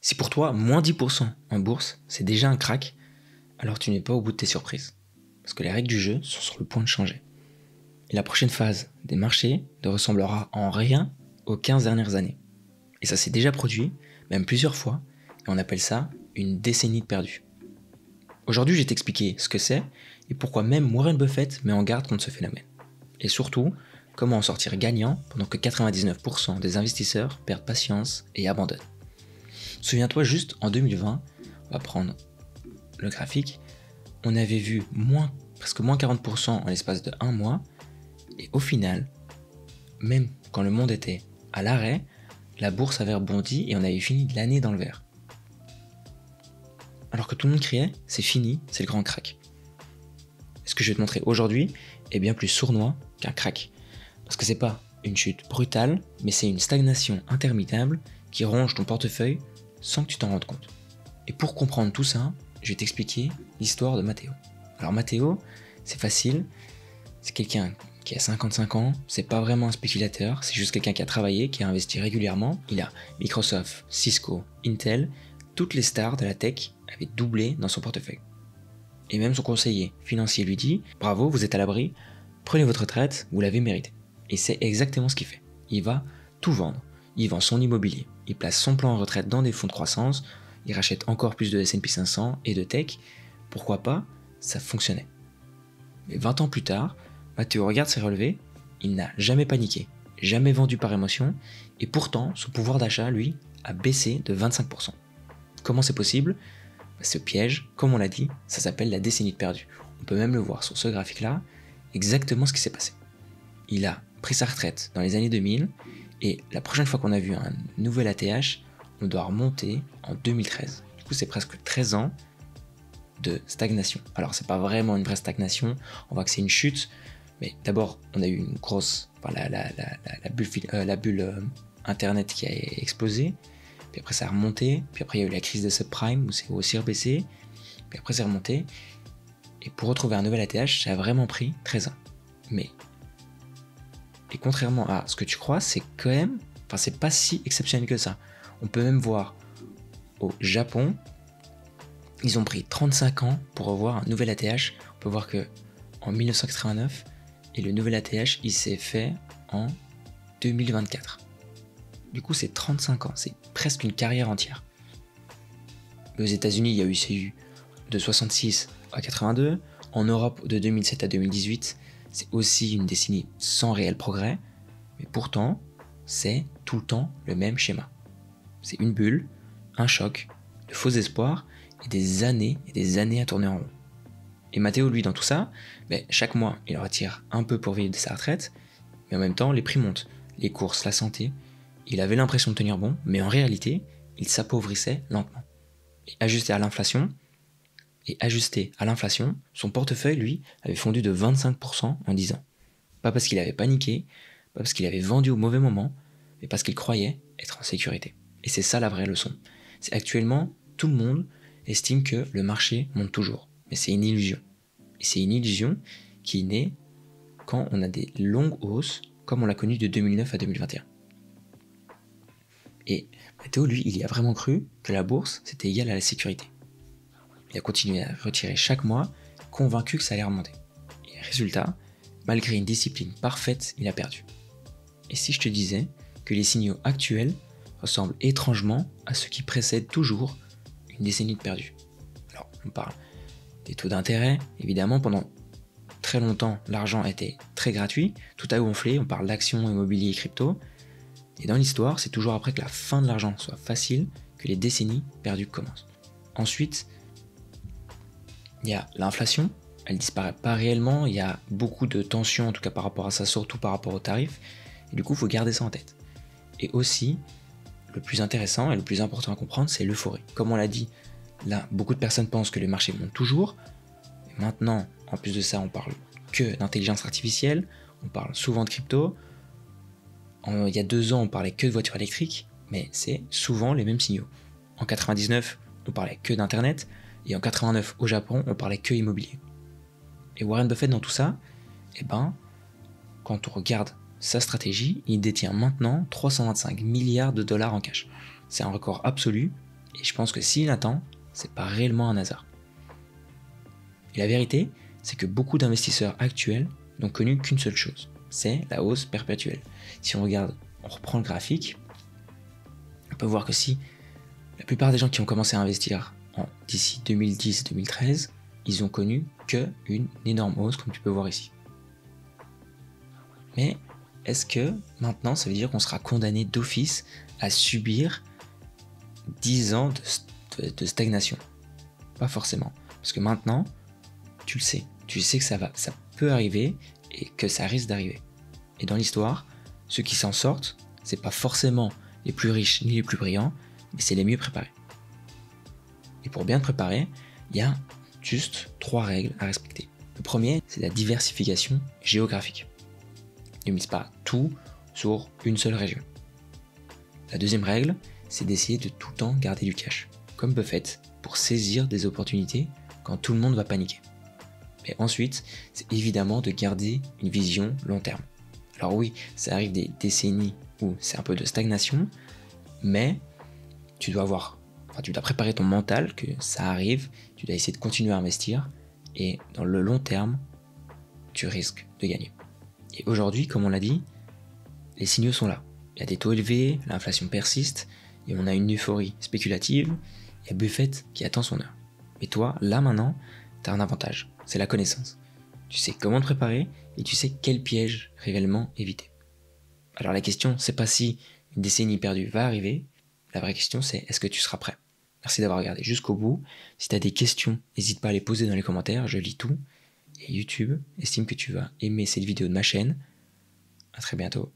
Si pour toi, moins 10% en bourse, c'est déjà un crack, alors tu n'es pas au bout de tes surprises. Parce que les règles du jeu sont sur le point de changer. Et la prochaine phase des marchés ne ressemblera en rien aux 15 dernières années. Et ça s'est déjà produit, même plusieurs fois, et on appelle ça une décennie de perdu. Aujourd'hui, je vais t'expliquer ce que c'est et pourquoi même Warren Buffett met en garde contre ce phénomène. Et surtout, comment en sortir gagnant pendant que 99% des investisseurs perdent patience et abandonnent. Souviens-toi juste, en 2020, on va prendre le graphique, on avait vu presque moins 40% en l'espace de un mois, et au final, même quand le monde était à l'arrêt, la bourse avait rebondi et on avait fini l'année dans le vert. Alors que tout le monde criait, c'est fini, c'est le grand crack. Ce que je vais te montrer aujourd'hui est bien plus sournois qu'un crack. Parce que c'est pas une chute brutale, mais c'est une stagnation interminable qui ronge ton portefeuille sans que tu t'en rendes compte. Et pour comprendre tout ça, je vais t'expliquer l'histoire de Matteo. Alors Matteo, c'est facile, c'est quelqu'un qui a 55 ans, c'est pas vraiment un spéculateur, c'est juste quelqu'un qui a travaillé, qui a investi régulièrement. Il a Microsoft, Cisco, Intel, toutes les stars de la tech avaient doublé dans son portefeuille. Et même son conseiller financier lui dit « Bravo, vous êtes à l'abri, prenez votre retraite, vous l'avez mérité ». Et c'est exactement ce qu'il fait. Il va tout vendre. Il vend son immobilier, il place son plan en retraite dans des fonds de croissance, il rachète encore plus de S&P 500 et de tech. Pourquoi pas? Ça fonctionnait. Mais 20 ans plus tard, Matteo regarde ses relevés, il n'a jamais paniqué, jamais vendu par émotion, et pourtant son pouvoir d'achat, lui, a baissé de 25%. Comment c'est possible? Ce piège, comme on l'a dit, ça s'appelle la décennie de perdu. On peut même le voir sur ce graphique-là, exactement ce qui s'est passé. Il a pris sa retraite dans les années 2000, et la prochaine fois qu'on a vu un nouvel ATH, on doit remonter en 2013. Du coup, c'est presque 13 ans de stagnation. Alors, c'est pas vraiment une vraie stagnation, on voit que c'est une chute, mais d'abord, on a eu une grosse, la bulle Internet qui a explosé, puis après ça a remonté, puis après il y a eu la crise des subprimes où c'est aussi rebaissé, puis après c'est remonté, et pour retrouver un nouvel ATH, ça a vraiment pris 13 ans. Et contrairement à ce que tu crois, c'est quand même, c'est pas si exceptionnel que ça. On peut même voir au Japon, ils ont pris 35 ans pour revoir un nouvel ATH. On peut voir que en 1989, et le nouvel ATH, il s'est fait en 2024. Du coup, c'est 35 ans, c'est presque une carrière entière. Aux États-Unis, il y a eu de 66 à 82. En Europe, de 2007 à 2018, c'est aussi une décennie sans réel progrès. Mais pourtant, c'est tout le temps le même schéma. C'est une bulle, un choc, de faux espoirs et des années à tourner en rond. Et Matteo, lui, dans tout ça, chaque mois, il retire un peu pour vivre de sa retraite, mais en même temps, les prix montent, les courses, la santé. Il avait l'impression de tenir bon, mais en réalité, il s'appauvrissait lentement. Et ajusté à l'inflation, son portefeuille, lui, avait fondu de 25% en 10 ans. Pas parce qu'il avait paniqué, pas parce qu'il avait vendu au mauvais moment, mais parce qu'il croyait être en sécurité. Et c'est ça la vraie leçon. C'est actuellement, tout le monde estime que le marché monte toujours. Mais c'est une illusion. Et c'est une illusion qui naît quand on a des longues hausses, comme on l'a connu de 2009 à 2021. Et Matteo, lui, il y a vraiment cru que la bourse, c'était égal à la sécurité. Il a continué à retirer chaque mois, convaincu que ça allait remonter. Et résultat, malgré une discipline parfaite, il a perdu. Et si je te disais que les signaux actuels ressemblent étrangement à ceux qui précèdent toujours une décennie de perdu? Alors, on parle des taux d'intérêt, évidemment, pendant très longtemps, l'argent était très gratuit, tout a gonflé, on parle d'actions, immobilier et crypto, et dans l'histoire, c'est toujours après que la fin de l'argent soit facile que les décennies perdues commencent. Ensuite, il y a l'inflation, elle disparaît pas réellement, il y a beaucoup de tensions, en tout cas par rapport à ça, surtout par rapport aux tarifs, et du coup, il faut garder ça en tête. Et aussi, le plus intéressant et le plus important à comprendre, c'est l'euphorie. Comme on l'a dit, là, beaucoup de personnes pensent que les marchés montent toujours, et maintenant, en plus de ça, on parle que d'intelligence artificielle, on parle souvent de crypto. Il y a 2 ans, on parlait que de voitures électriques, mais c'est souvent les mêmes signaux. En 99, on parlait que d'internet, et en 89 au Japon, on parlait que immobilier. Et Warren Buffett dans tout ça, quand on regarde sa stratégie, il détient maintenant 325 milliards de dollars en cash. C'est un record absolu, Et je pense que s'il attend, c'est pas réellement un hasard. Et la vérité, c'est que beaucoup d'investisseurs actuels n'ont connu qu'une seule chose, c'est la hausse perpétuelle. Si on regarde, on reprend le graphique, on peut voir que si la plupart des gens qui ont commencé à investir d'ici 2010-2013, ils ont connu qu'une énorme hausse, comme tu peux voir ici. Mais est-ce que maintenant, ça veut dire qu'on sera condamné d'office à subir 10 ans de stagnation? Pas forcément. Parce que maintenant, tu le sais. Tu sais que ça peut arriver et que ça risque d'arriver. Et dans l'histoire, ceux qui s'en sortent, c'est pas forcément les plus riches ni les plus brillants, mais c'est les mieux préparés. Et pour bien te préparer, il y a juste 3 règles à respecter. Le premier, c'est la diversification géographique. Ne mise pas tout sur une seule région. La deuxième règle, c'est d'essayer de tout le temps garder du cash, comme Buffett, pour saisir des opportunités quand tout le monde va paniquer. Et ensuite, c'est évidemment de garder une vision long terme. Alors oui, ça arrive des décennies où c'est un peu de stagnation, mais tu dois préparer ton mental que ça arrive, tu dois essayer de continuer à investir, et dans le long terme, tu risques de gagner. Et aujourd'hui, comme on l'a dit, les signaux sont là. Il y a des taux élevés, l'inflation persiste, et on a une euphorie spéculative, il y a Buffett qui attend son heure. Mais toi, là maintenant, tu as un avantage, c'est la connaissance. Tu sais comment te préparer, et tu sais quel piège réellement éviter. Alors la question, c'est pas si une décennie perdue va arriver, la vraie question c'est est-ce que tu seras prêt? Merci d'avoir regardé jusqu'au bout. Si tu as des questions, n'hésite pas à les poser dans les commentaires, je lis tout. Et YouTube estime que tu vas aimer cette vidéo de ma chaîne. À très bientôt.